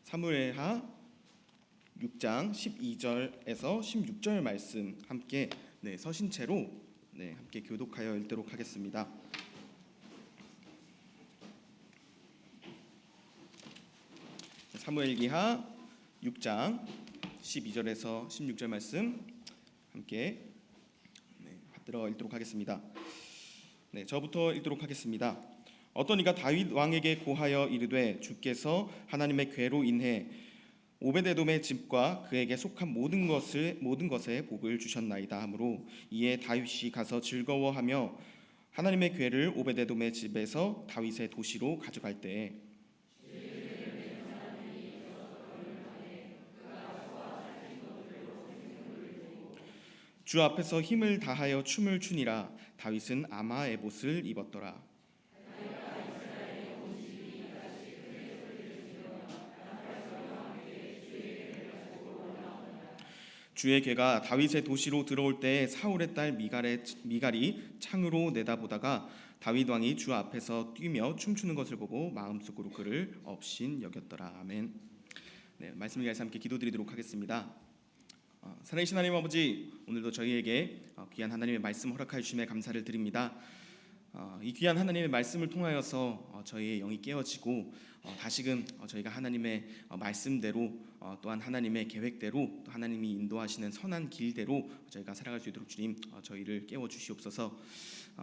사무엘하 6장 12절에서 16절 말씀 함께 서신 채로 함께 교독하여 읽도록 하겠습니다. 사무엘기하 6장 12절에서 16절 말씀 함께 받들어 읽도록 하겠습니다. 저부터 읽도록 하겠습니다. 어떤 이가 다윗 왕에게 고하여 이르되 주께서 하나님의 궤로 인해 오베데돔의 집과 그에게 속한 모든 것에 복을 주셨나이다 하므로 이에 다윗이 가서 즐거워하며 하나님의 궤를 오베데돔의 집에서 다윗의 도시로 가져갈 때에 주 앞에서 힘을 다하여 춤을 추니라. 다윗은 아마 에봇을 입었더라. 주의 궤가 다윗의 도시로 들어올 때 사울의 딸 미갈이 창으로 내다보다가 다윗 왕이 주 앞에서 뛰며 춤추는 것을 보고 마음속으로 그를 업신 여겼더라. 아멘. 말씀을 위해서 함께 기도드리도록 하겠습니다. 살아계신 하나님 아버지, 오늘도 저희에게 귀한 하나님의 말씀 허락하여 주심에 감사를 드립니다. 이 귀한 하나님의 말씀을 통하여서 저희의 영이 깨어지고 다시금 저희가 하나님의 말씀대로 또한 하나님의 계획대로 또 하나님이 인도하시는 선한 길대로 저희가 살아갈 수 있도록 주님 저희를 깨워주시옵소서.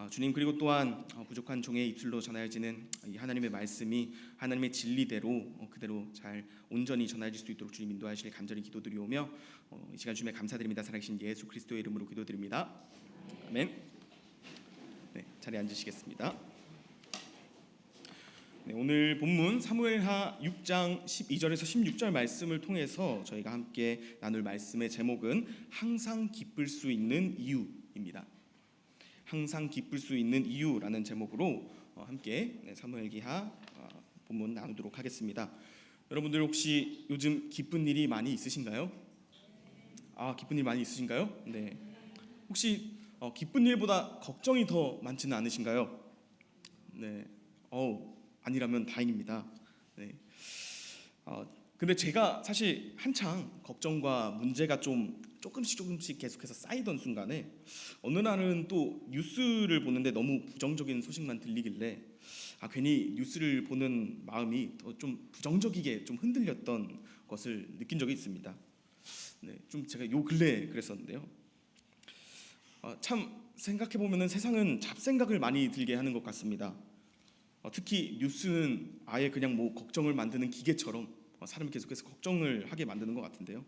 주님, 그리고 또한 부족한 종의 입술로 전하여지는 이 하나님의 말씀이 하나님의 진리대로 그대로 잘 온전히 전해질 수 있도록 주님 인도하시길 간절히 기도드리오며 이 시간 주님의 감사드립니다. 살아계신 예수 그리스도의 이름으로 기도드립니다. 아멘. 자리에 앉으시겠습니다. 오늘 본문 사무엘하 6장 12절에서 16절 말씀을 통해서 저희가 함께 나눌 말씀의 제목은 항상 기쁠 수 있는 이유입니다. 항상 기쁠 수 있는 이유라는 제목으로 함께 사무엘기하 본문 나누도록 하겠습니다. 여러분들 혹시 요즘 기쁜 일이 많이 있으신가요? 기쁜 일 많이 있으신가요? 네. 혹시 기쁜 일보다 걱정이 더 많지는 않으신가요? 네. 아니라면 다행입니다. 네. 근데 제가 사실 한창 걱정과 문제가 조금씩 계속해서 쌓이던 순간에 어느 날은 또 뉴스를 보는데 너무 부정적인 소식만 들리길래 괜히 뉴스를 보는 마음이 더 좀 부정적이게 좀 흔들렸던 것을 느낀 적이 있습니다. 좀 제가 요 근래 그랬었는데요. 참 생각해보면 세상은 잡생각을 많이 들게 하는 것 같습니다. 특히 뉴스는 아예 그냥 걱정을 만드는 기계처럼 사람이 계속해서 걱정을 하게 만드는 것 같은데요.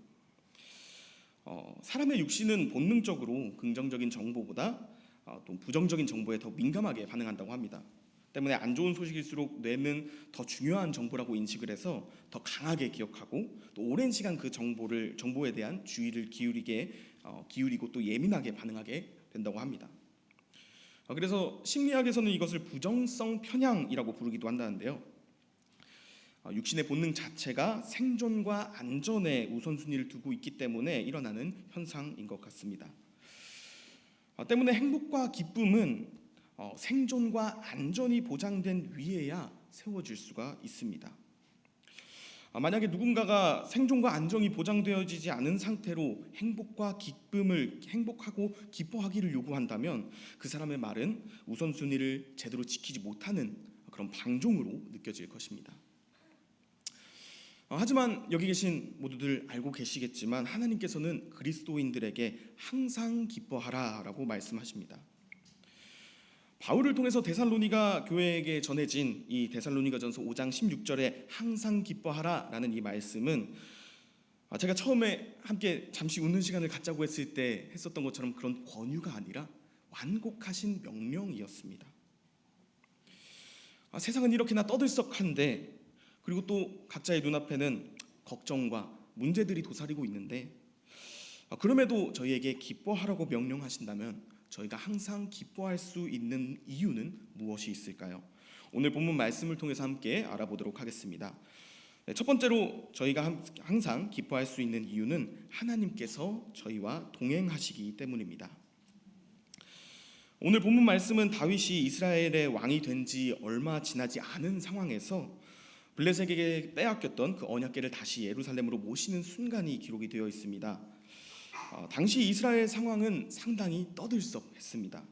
사람의 육신은 본능적으로 긍정적인 정보보다 또 부정적인 정보에 더 민감하게 반응한다고 합니다. 때문에 안 좋은 소식일수록 뇌는 더 중요한 정보라고 인식을 해서 더 강하게 기억하고 또 오랜 시간 그 정보에 대한 주의를 기울이고 또 예민하게 반응하게 된다고 합니다. 그래서 심리학에서는 이것을 부정성 편향이라고 부르기도 한다는데요. 육신의 본능 자체가 생존과 안전에 우선순위를 두고 있기 때문에 일어나는 현상인 것 같습니다. 때문에 행복과 기쁨은 생존과 안전이 보장된 위에야 세워질 수가 있습니다. 만약에 누군가가 생존과 안정이 보장되어지지 않은 상태로 행복하고 기뻐하기를 요구한다면 그 사람의 말은 우선순위를 제대로 지키지 못하는 그런 방종으로 느껴질 것입니다. 하지만 여기 계신 모두들 알고 계시겠지만 하나님께서는 그리스도인들에게 항상 기뻐하라라고 말씀하십니다. 바울을 통해서 데살로니가 교회에게 전해진 이 데살로니가전서 5장 16절에 항상 기뻐하라라는 이 말씀은 제가 처음에 함께 잠시 웃는 시간을 갖자고 했을 때 했었던 것처럼 그런 권유가 아니라 완곡하신 명령이었습니다. 세상은 이렇게나 떠들썩한데 그리고 또 각자의 눈앞에는 걱정과 문제들이 도사리고 있는데 그럼에도 저희에게 기뻐하라고 명령하신다면 저희가 항상 기뻐할 수 있는 이유는 무엇이 있을까요? 오늘 본문 말씀을 통해서 함께 알아보도록 하겠습니다. 첫 번째로 저희가 항상 기뻐할 수 있는 이유는 하나님께서 저희와 동행하시기 때문입니다. 오늘 본문 말씀은 다윗이 이스라엘의 왕이 된 지 얼마 지나지 않은 상황에서 블레셋에게 빼앗겼던 그 언약궤를 다시 예루살렘으로 모시는 순간이 기록이 되어 있습니다. 당시 이스라엘 상황은 상당히 떠들썩했습니다.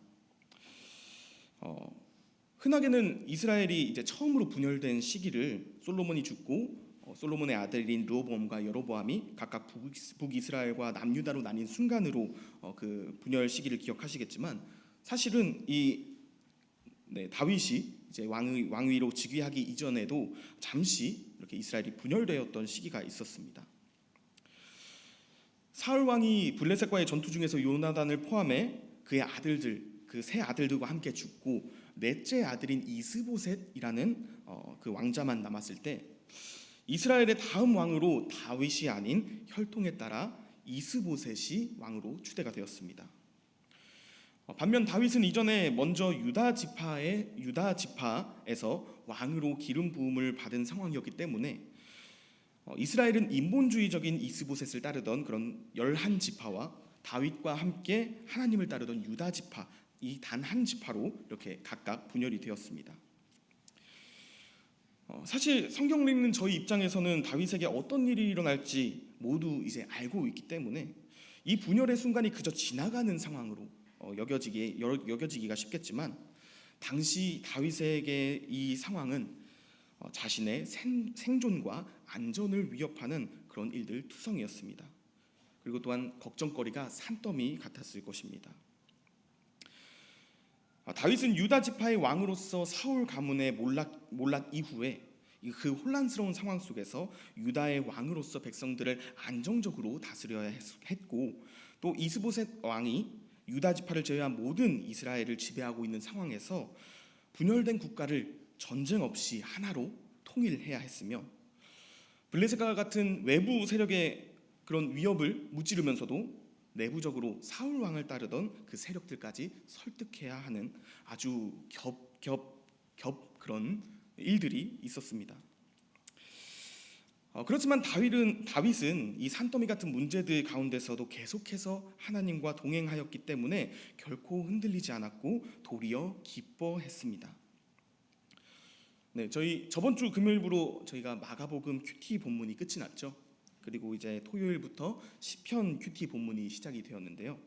흔하게는 이스라엘이 이제 처음으로 분열된 시기를 솔로몬이 죽고 솔로몬의 아들인 르호보암과 여로보암이 각각 북이스라엘과 남유다로 나뉜 순간으로 그 분열 시기를 기억하시겠지만, 사실은 다윗이 이제 왕위로 즉위하기 이전에도 잠시 이렇게 이스라엘이 분열되었던 시기가 있었습니다. 사울 왕이 블레셋과의 전투 중에서 요나단을 포함해 그의 아들들, 그 세 아들들과 함께 죽고 넷째 아들인 이스보셋이라는 그 왕자만 남았을 때, 이스라엘의 다음 왕으로 다윗이 아닌 혈통에 따라 이스보셋이 왕으로 추대가 되었습니다. 반면 다윗은 이전에 먼저 유다 지파에서 왕으로 기름 부음을 받은 상황이었기 때문에 이스라엘은 인본주의적인 이스보셋을 따르던 그런 11지파와 다윗과 함께 하나님을 따르던 유다 지파, 이 단 한 지파로 이렇게 각각 분열이 되었습니다. 사실 성경 읽는 저희 입장에서는 다윗에게 어떤 일이 일어날지 모두 이제 알고 있기 때문에 이 분열의 순간이 그저 지나가는 상황으로 여겨지기가 쉽겠지만, 당시 다윗에게 이 상황은 자신의 생존과 안전을 위협하는 그런 일들 투성이었습니다. 그리고 또한 걱정거리가 산더미 같았을 것입니다. 다윗은 유다 지파의 왕으로서 사울 가문의 몰락 이후에 그 혼란스러운 상황 속에서 유다의 왕으로서 백성들을 안정적으로 다스려야 했고, 또 이스보셋 왕이 유다 지파를 제외한 모든 이스라엘을 지배하고 있는 상황에서 분열된 국가를 전쟁 없이 하나로 통일해야 했으며, 블레셋과 같은 외부 세력의 그런 위협을 무찌르면서도 내부적으로 사울 왕을 따르던 그 세력들까지 설득해야 하는 아주 겹 그런 일들이 있었습니다. 그렇지만 다윗은 이 산더미 같은 문제들 가운데서도 계속해서 하나님과 동행하였기 때문에 결코 흔들리지 않았고 도리어 기뻐했습니다. 저희 저번 주 금요일부로 저희가 마가복음 큐티 본문이 끝이 났죠. 그리고 이제 토요일부터 시편 큐티 본문이 시작이 되었는데요.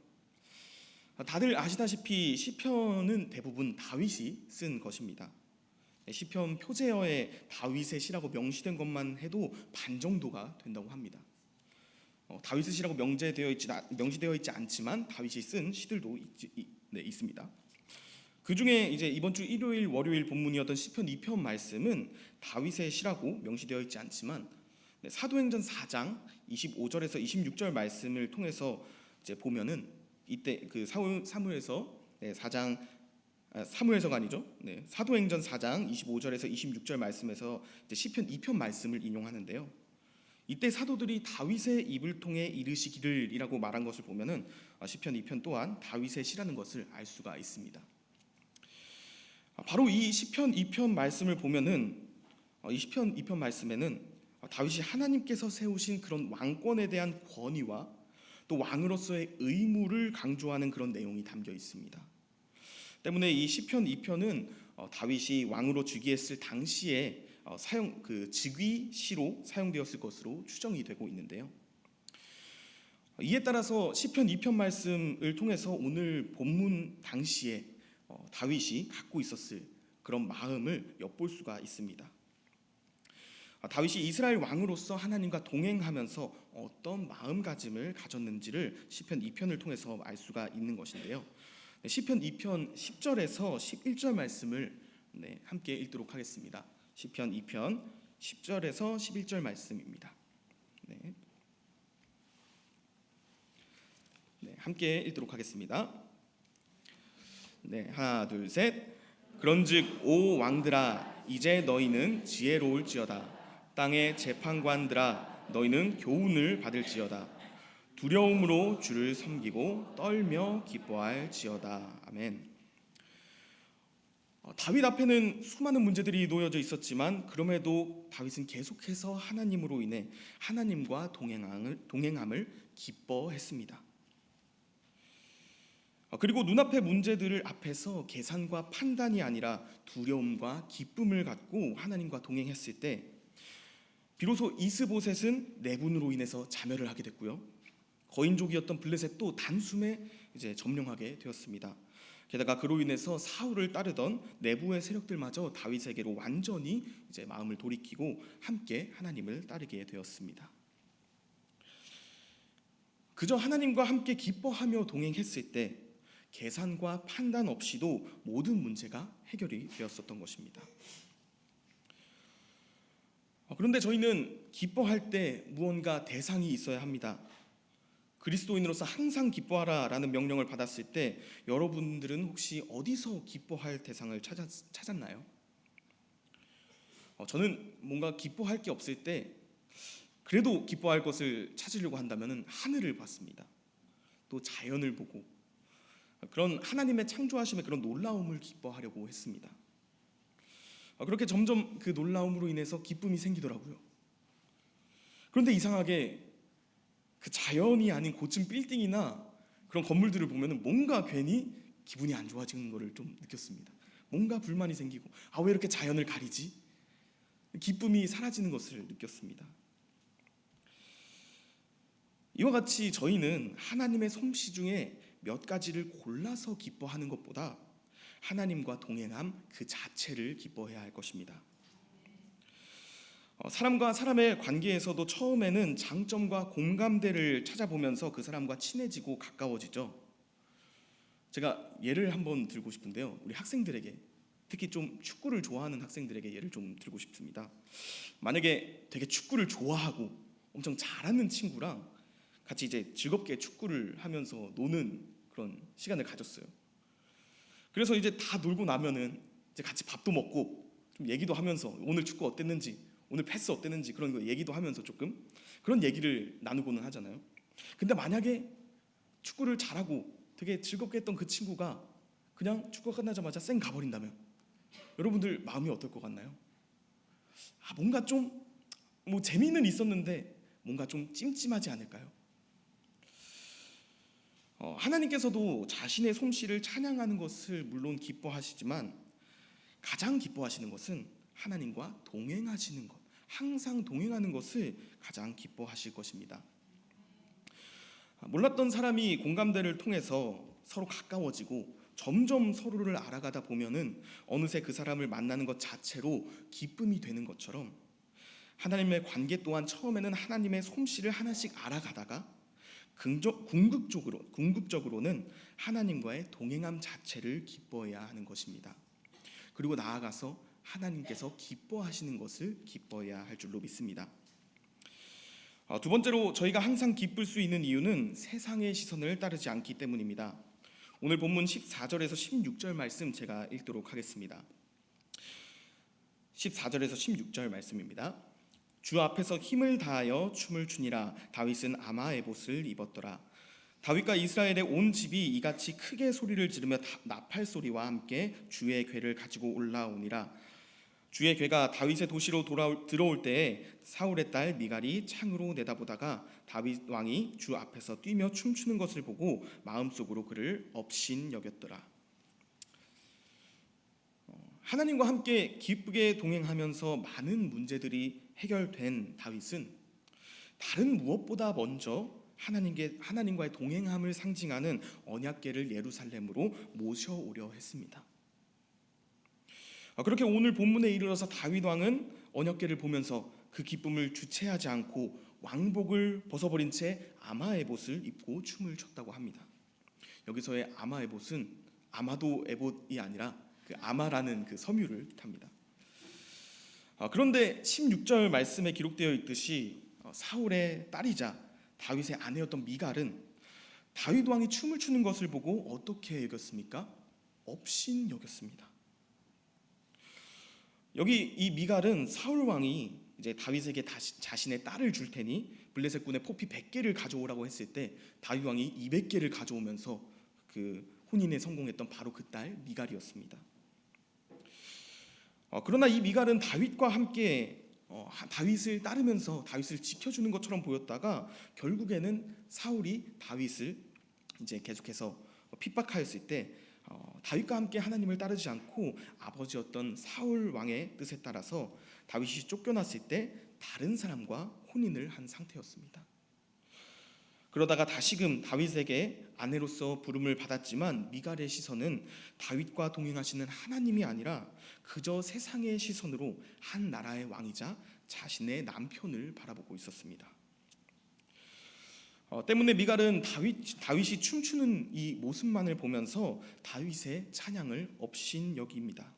다들 아시다시피 시편은 대부분 다윗이 쓴 것입니다. 시편 표제어에 다윗의 시라고 명시된 것만 해도 반 정도가 된다고 합니다. 다윗의 시라고 명시되어 있지 않지만 다윗이 쓴 시들도 있습니다. 그 중에 이제 이번 주 일요일, 월요일 본문이었던 시편 2편 말씀은 다윗의 시라고 명시되어 있지 않지만 사도행전 4장 25절에서 26절 말씀을 통해서 이제 보면은 이때 그 사무엘서가 아니죠. 사도행전 4장 25절에서 26절 말씀에서 이제 시편 2편 말씀을 인용하는데요. 이때 사도들이 다윗의 입을 통해 이르시기를이라고 말한 것을 보면은 시편 2편 또한 다윗의 시라는 것을 알 수가 있습니다. 바로 이 시편 2편 말씀을 보면은 이 시편 2편 말씀에는 다윗이 하나님께서 세우신 그런 왕권에 대한 권위와 또 왕으로서의 의무를 강조하는 그런 내용이 담겨 있습니다. 때문에 이 시편 2편은 다윗이 왕으로 즉위했을 당시에 즉위시로 사용되었을 것으로 추정이 되고 있는데요. 이에 따라서 시편 2편 말씀을 통해서 오늘 본문 당시에 다윗이 갖고 있었을 그런 마음을 엿볼 수가 있습니다. 다윗이 이스라엘 왕으로서 하나님과 동행하면서 어떤 마음가짐을 가졌는지를 시편 2편을 통해서 알 수가 있는 것인데요. 시편 2편 10절에서 11절 말씀을 함께 읽도록 하겠습니다. 시편 2편 10절에서 11절 말씀입니다. 함께 읽도록 하겠습니다. 하나 둘 셋. 그런즉 오 왕들아 이제 너희는 지혜로울지어다. 땅의 재판관들아 너희는 교훈을 받을지어다. 두려움으로 주를 섬기고 떨며 기뻐할지어다. 아멘. 다윗 앞에는 수많은 문제들이 놓여져 있었지만 그럼에도 다윗은 계속해서 하나님으로 인해 하나님과 동행함을 기뻐했습니다. 그리고 눈앞의 문제들을 앞에서 계산과 판단이 아니라 두려움과 기쁨을 갖고 하나님과 동행했을 때 비로소 이스보셋은 내분으로 인해서 자멸을 하게 됐고요. 거인족이었던 블레셋도 단숨에 이제 점령하게 되었습니다. 게다가 그로 인해서 사울을 따르던 내부의 세력들마저 다윗에게로 완전히 이제 마음을 돌이키고 함께 하나님을 따르게 되었습니다. 그저 하나님과 함께 기뻐하며 동행했을 때 계산과 판단 없이도 모든 문제가 해결이 되었었던 것입니다. 그런데 저희는 기뻐할 때 무언가 대상이 있어야 합니다. 그리스도인으로서 항상 기뻐하라라는 명령을 받았을 때 여러분들은 혹시 어디서 기뻐할 대상을 찾았나요? 저는 뭔가 기뻐할 게 없을 때 그래도 기뻐할 것을 찾으려고 한다면 하늘을 봤습니다. 또 자연을 보고 그런 하나님의 창조하심의 그런 놀라움을 기뻐하려고 했습니다. 그렇게 점점 그 놀라움으로 인해서 기쁨이 생기더라고요. 그런데 이상하게 그 자연이 아닌 고층 빌딩이나 그런 건물들을 보면 뭔가 괜히 기분이 안 좋아지는 것을 좀 느꼈습니다. 뭔가 불만이 생기고 왜 이렇게 자연을 가리지? 기쁨이 사라지는 것을 느꼈습니다. 이와 같이 저희는 하나님의 솜씨 중에 몇 가지를 골라서 기뻐하는 것보다 하나님과 동행함 그 자체를 기뻐해야 할 것입니다. 사람과 사람의 관계에서도 처음에는 장점과 공감대를 찾아보면서 그 사람과 친해지고 가까워지죠. 제가 예를 한번 들고 싶은데요. 우리 학생들에게, 특히 좀 축구를 좋아하는 학생들에게 예를 좀 들고 싶습니다. 만약에 되게 축구를 좋아하고 엄청 잘하는 친구랑 같이 이제 즐겁게 축구를 하면서 노는 그런 시간을 가졌어요. 그래서 이제 다 놀고 나면은 이제 같이 밥도 먹고 좀 얘기도 하면서 오늘 축구 어땠는지, 오늘 패스 어땠는지 그런 거 얘기도 하면서 조금 그런 얘기를 나누고는 하잖아요. 근데 만약에 축구를 잘하고 되게 즐겁게 했던 그 친구가 그냥 축구가 끝나자마자 쌩 가버린다면 여러분들 마음이 어떨 것 같나요? 뭔가 좀 재미는 있었는데 뭔가 좀 찜찜하지 않을까요? 하나님께서도 자신의 솜씨를 찬양하는 것을 물론 기뻐하시지만 가장 기뻐하시는 것은 하나님과 동행하시는 것, 항상 동행하는 것을 가장 기뻐하실 것입니다. 몰랐던 사람이 공감대를 통해서 서로 가까워지고 점점 서로를 알아가다 보면은 어느새 그 사람을 만나는 것 자체로 기쁨이 되는 것처럼 하나님의 관계 또한 처음에는 하나님의 솜씨를 하나씩 알아가다가 궁극적으로는 하나님과의 동행함 자체를 기뻐해야 하는 것입니다. 그리고 나아가서 하나님께서 기뻐하시는 것을 기뻐해야 할 줄로 믿습니다. 두 번째로 저희가 항상 기쁠 수 있는 이유는 세상의 시선을 따르지 않기 때문입니다. 오늘 본문 14절에서 16절 말씀 제가 읽도록 하겠습니다. 14절에서 16절 말씀입니다. 주 앞에서 힘을 다하여 춤을 추니라. 다윗은 아마 에봇을 입었더라. 다윗과 이스라엘의 온 집이 이같이 크게 소리를 지르며 나팔 소리와 함께 주의 궤를 가지고 올라오니라. 주의 궤가 다윗의 도시로 들어올 때에 사울의 딸 미갈이 창으로 내다보다가 다윗 왕이 주 앞에서 뛰며 춤추는 것을 보고 마음속으로 그를 업신 여겼더라. 하나님과 함께 기쁘게 동행하면서 많은 문제들이 해결된 다윗은 다른 무엇보다 먼저 하나님과의 동행함을 상징하는 언약궤를 예루살렘으로 모셔오려 했습니다. 그렇게 오늘 본문에 이르러서 다윗 왕은 언약궤를 보면서 그 기쁨을 주체하지 않고 왕복을 벗어버린 채 아마에봇을 입고 춤을 췄다고 합니다. 여기서의 아마에봇은 아마도 에봇이 아니라 그 아마라는 그 섬유를 뜻합니다. 그런데 16절 말씀에 기록되어 있듯이 사울의 딸이자 다윗의 아내였던 미갈은 다윗 왕이 춤을 추는 것을 보고 어떻게 여겼습니까? 업신 여겼습니다. 여기 이 미갈은 사울 왕이 이제 다윗에게 자신의 딸을 줄 테니 블레셋군의 포피 100개를 가져오라고 했을 때 다윗 왕이 200개를 가져오면서 그 혼인에 성공했던 바로 그 딸 미갈이었습니다. 그러나 이 미갈은 다윗과 함께 다윗을 따르면서 다윗을 지켜주는 것처럼 보였다가 결국에는 사울이 다윗을 이제 계속해서 핍박하였을 때 다윗과 함께 하나님을 따르지 않고 아버지였던 사울 왕의 뜻에 따라서 다윗이 쫓겨났을 때 다른 사람과 혼인을 한 상태였습니다. 그러다가 다시금 다윗에게 아내로서 부름을 받았지만 미갈의 시선은 다윗과 동행하시는 하나님이 아니라 그저 세상의 시선으로 한 나라의 왕이자 자신의 남편을 바라보고 있었습니다. 때문에 미갈은 다윗이 춤추는 이 모습만을 보면서 다윗의 찬양을 업신여깁니다.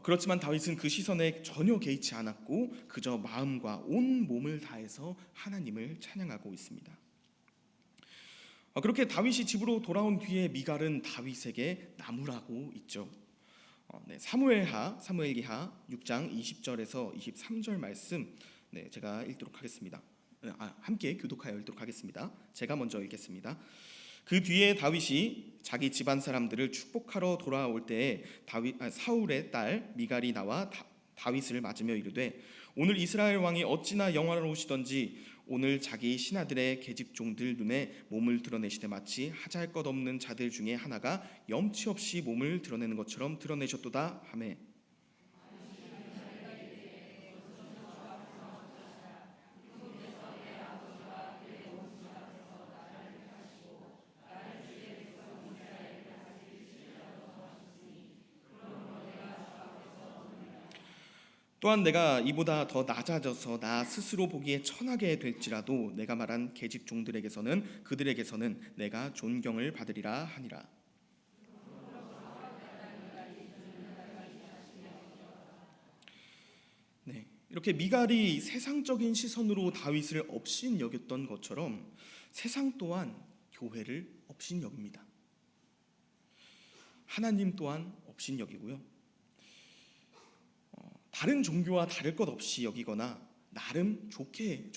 그렇지만 다윗은 그 시선에 전혀 개의치 않았고 그저 마음과 온 몸을 다해서 하나님을 찬양하고 있습니다. 그렇게 다윗이 집으로 돌아온 뒤에 미갈은 다윗에게 나무라고 있죠. 사무엘기하 6장 20절에서 23절 말씀 제가 읽도록 하겠습니다. 함께 교독하여 읽도록 하겠습니다. 제가 먼저 읽겠습니다. 그 뒤에 다윗이 자기 집안 사람들을 축복하러 돌아올 때에 사울의 딸 미갈이 나와 다윗을 맞으며 이르되 오늘 이스라엘 왕이 어찌나 영화로우시던지 오늘 자기 신하들의 계집종들 눈에 몸을 드러내시되 마치 하잘 것 없는 자들 중에 하나가 염치 없이 몸을 드러내는 것처럼 드러내셨도다 하매 또한 내가 이보다 더 낮아져서 나 스스로 보기에 천하게 될지라도 내가 말한 계집 종들에게서는 그들에게서는 내가 존경을 받으리라 하니라. 이렇게 미갈이 세상적인 시선으로 다윗을 업신여겼던 것처럼 세상 또한 교회를 업신여깁니다. 하나님 또한 업신여기고요. 다른 종교와 다를 것 없이 여기거나 나름 좋게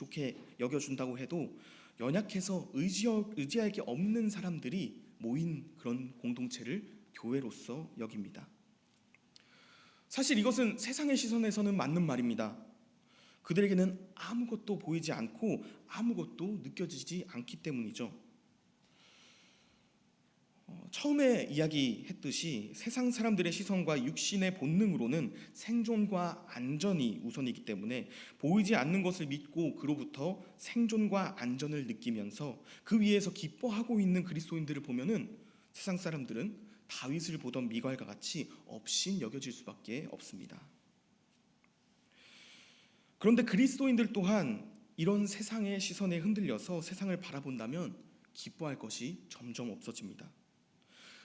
여겨준다고 해도 연약해서 의지할 게 없는 사람들이 모인 그런 공동체를 교회로서 여깁니다. 사실 이것은 세상의 시선에서는 맞는 말입니다. 그들에게는 아무것도 보이지 않고 아무것도 느껴지지 않기 때문이죠. 처음에 이야기했듯이 세상 사람들의 시선과 육신의 본능으로는 생존과 안전이 우선이기 때문에 보이지 않는 것을 믿고 그로부터 생존과 안전을 느끼면서 그 위에서 기뻐하고 있는 그리스도인들을 보면은 세상 사람들은 다윗을 보던 미갈과 같이 업신 여겨질 수밖에 없습니다. 그런데 그리스도인들 또한 이런 세상의 시선에 흔들려서 세상을 바라본다면 기뻐할 것이 점점 없어집니다.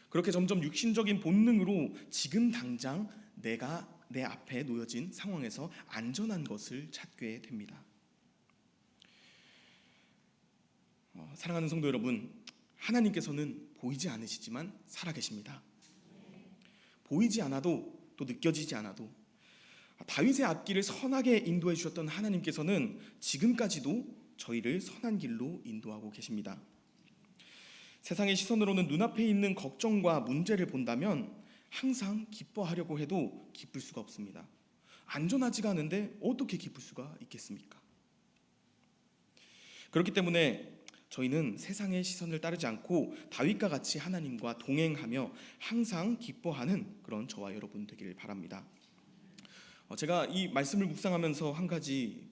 그렇게 점점 육신적인 본능으로 지금 당장 내가 내 앞에 놓여진 상황에서 안전한 것을 찾게 됩니다. 사랑하는 성도 여러분, 하나님께서는 보이지 않으시지만 살아계십니다. 보이지 않아도 또 느껴지지 않아도 다윗의 앞길을 선하게 인도해 주셨던 하나님께서는 지금까지도 저희를 선한 길로 인도하고 계십니다. 세상의 시선으로는 눈앞에 있는 걱정과 문제를 본다면 항상 기뻐하려고 해도 기쁠 수가 없습니다. 안전하지가 않은데 어떻게 기쁠 수가 있겠습니까? 그렇기 때문에 저희는 세상의 시선을 따르지 않고 다윗과 같이 하나님과 동행하며 항상 기뻐하는 그런 저와 여러분 되기를 바랍니다. 제가 이 말씀을 묵상하면서 한 가지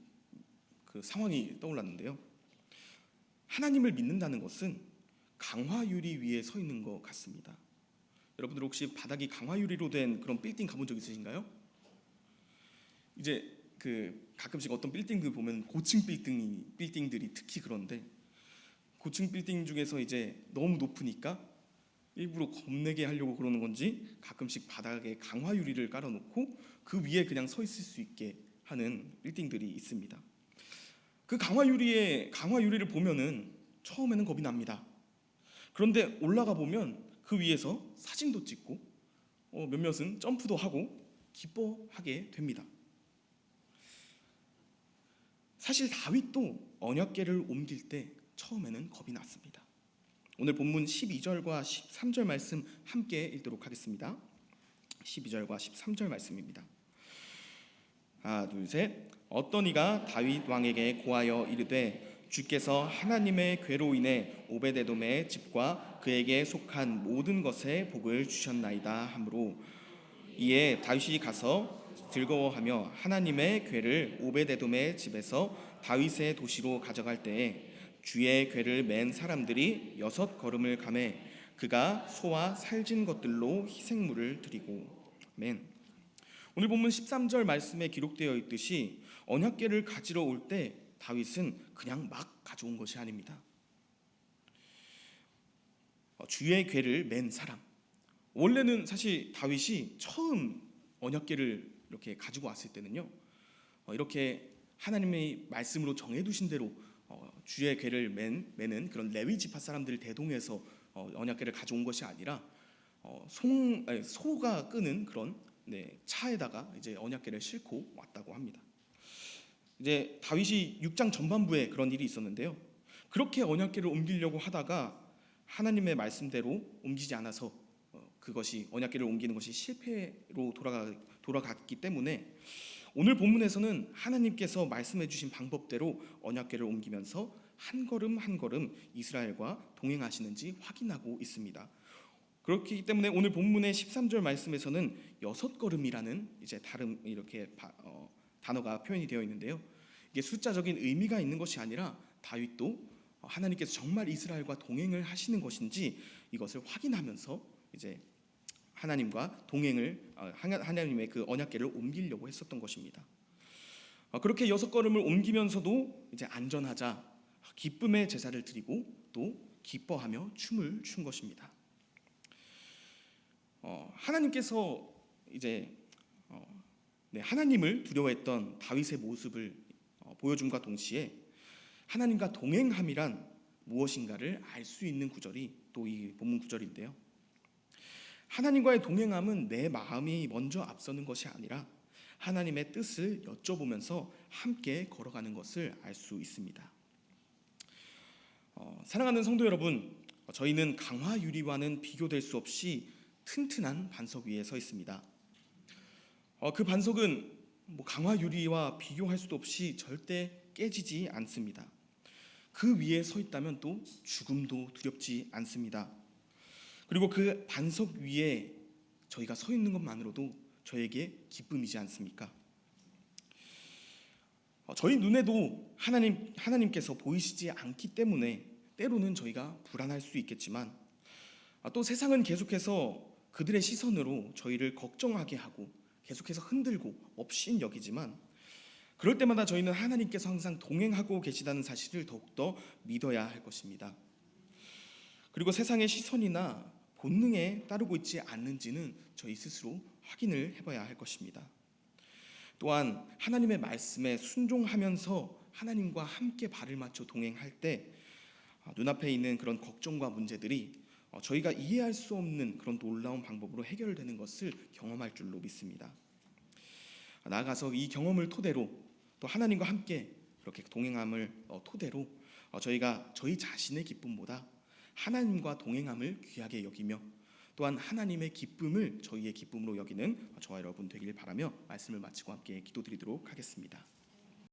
상황이 떠올랐는데요. 하나님을 믿는다는 것은 강화유리 위에 서 있는 것 같습니다. 여러분들 혹시 바닥이 강화유리로 된 그런 빌딩 가본 적 있으신가요? 이제 가끔씩 어떤 빌딩들 보면 고층 빌딩들이 특히 그런데 고층 빌딩 중에서 이제 너무 높으니까 일부러 겁내게 하려고 그러는 건지 가끔씩 바닥에 강화유리를 깔아놓고 그 위에 그냥 서 있을 수 있게 하는 빌딩들이 있습니다. 그 강화유리를 보면은 처음에는 겁이 납니다. 그런데 올라가 보면 그 위에서 사진도 찍고 몇몇은 점프도 하고 기뻐하게 됩니다. 사실 다윗도 언약궤를 옮길 때 처음에는 겁이 났습니다. 오늘 본문 12절과 13절 말씀 함께 읽도록 하겠습니다. 12절과 13절 말씀입니다. 하나 둘 셋. 어떤 이가 다윗 왕에게 고하여 이르되 주께서 하나님의 궤로 인해 오베데돔의 집과 그에게 속한 모든 것에 복을 주셨나이다 하므로 이에 다윗이 가서 즐거워하며 하나님의 궤를 오베데돔의 집에서 다윗의 도시로 가져갈 때에 주의 궤를 맨 사람들이 6걸음을 가매 그가 소와 살진 것들로 희생물을 드리고. 아멘. 오늘 본문 13절 말씀에 기록되어 있듯이 언약궤를 가지러 올 때 다윗은 그냥 막 가져온 것이 아닙니다. 주의 궤를 맨 사람. 원래는 사실 다윗이 처음 언약궤를 이렇게 가지고 왔을 때는요, 이렇게 하나님의 말씀으로 정해두신 대로 주의 궤를 매는 그런 레위 지파 사람들을 대동해서 언약궤를 가져온 것이 아니라 소가 끄는 그런 차에다가 이제 언약궤를 싣고 왔다고 합니다. 이제 다윗이 6장 전반부에 그런 일이 있었는데요. 그렇게 언약궤를 옮기려고 하다가 하나님의 말씀대로 옮기지 않아서 그것이 언약궤를 옮기는 것이 실패로 돌아갔기 때문에 오늘 본문에서는 하나님께서 말씀해 주신 방법대로 언약궤를 옮기면서 한 걸음 한 걸음 이스라엘과 동행하시는지 확인하고 있습니다. 그렇기 때문에 오늘 본문의 13절 말씀에서는 6걸음이라는 이제 다른 이렇게 단어가 표현이 되어 있는데요. 이게 숫자적인 의미가 있는 것이 아니라 다윗도 하나님께서 정말 이스라엘과 동행을 하시는 것인지 이것을 확인하면서 이제 하나님과 동행을 하나님의 그 언약궤를 옮기려고 했었던 것입니다. 그렇게 6걸음을 옮기면서도 이제 안전하자 기쁨의 제사를 드리고 또 기뻐하며 춤을 춘 것입니다. 하나님께서 이제 하나님을 두려워했던 다윗의 모습을 보여줌과 동시에 하나님과 동행함이란 무엇인가를 알 수 있는 구절이 또 이 본문 구절인데요. 하나님과의 동행함은 내 마음이 먼저 앞서는 것이 아니라 하나님의 뜻을 여쭤보면서 함께 걸어가는 것을 알 수 있습니다. 사랑하는 성도 여러분, 저희는 강화 유리와는 비교될 수 없이 튼튼한 반석 위에 서 있습니다. 그 반석은 강화 유리와 비교할 수도 없이 절대 깨지지 않습니다. 그 위에 서 있다면 또 죽음도 두렵지 않습니다. 그리고 그 반석 위에 저희가 서 있는 것만으로도 저에게 기쁨이지 않습니까? 저희 눈에도 하나님께서 보이시지 않기 때문에 때로는 저희가 불안할 수 있겠지만 또 세상은 계속해서 그들의 시선으로 저희를 걱정하게 하고 계속해서 흔들고 업신여기지만 그럴 때마다 저희는 하나님께서 항상 동행하고 계시다는 사실을 더욱더 믿어야 할 것입니다. 그리고 세상의 시선이나 본능에 따르고 있지 않는지는 저희 스스로 확인을 해봐야 할 것입니다. 또한 하나님의 말씀에 순종하면서 하나님과 함께 발을 맞춰 동행할 때 눈앞에 있는 그런 걱정과 문제들이 저희가 이해할 수 없는 그런 놀라운 방법으로 해결되는 것을 경험할 줄로 믿습니다. 나아가서 이 경험을 토대로 또 하나님과 함께 그렇게 동행함을 토대로 저희가 저희 자신의 기쁨보다 하나님과 동행함을 귀하게 여기며 또한 하나님의 기쁨을 저희의 기쁨으로 여기는 저와 여러분 되길 바라며 말씀을 마치고 함께 기도드리도록 하겠습니다.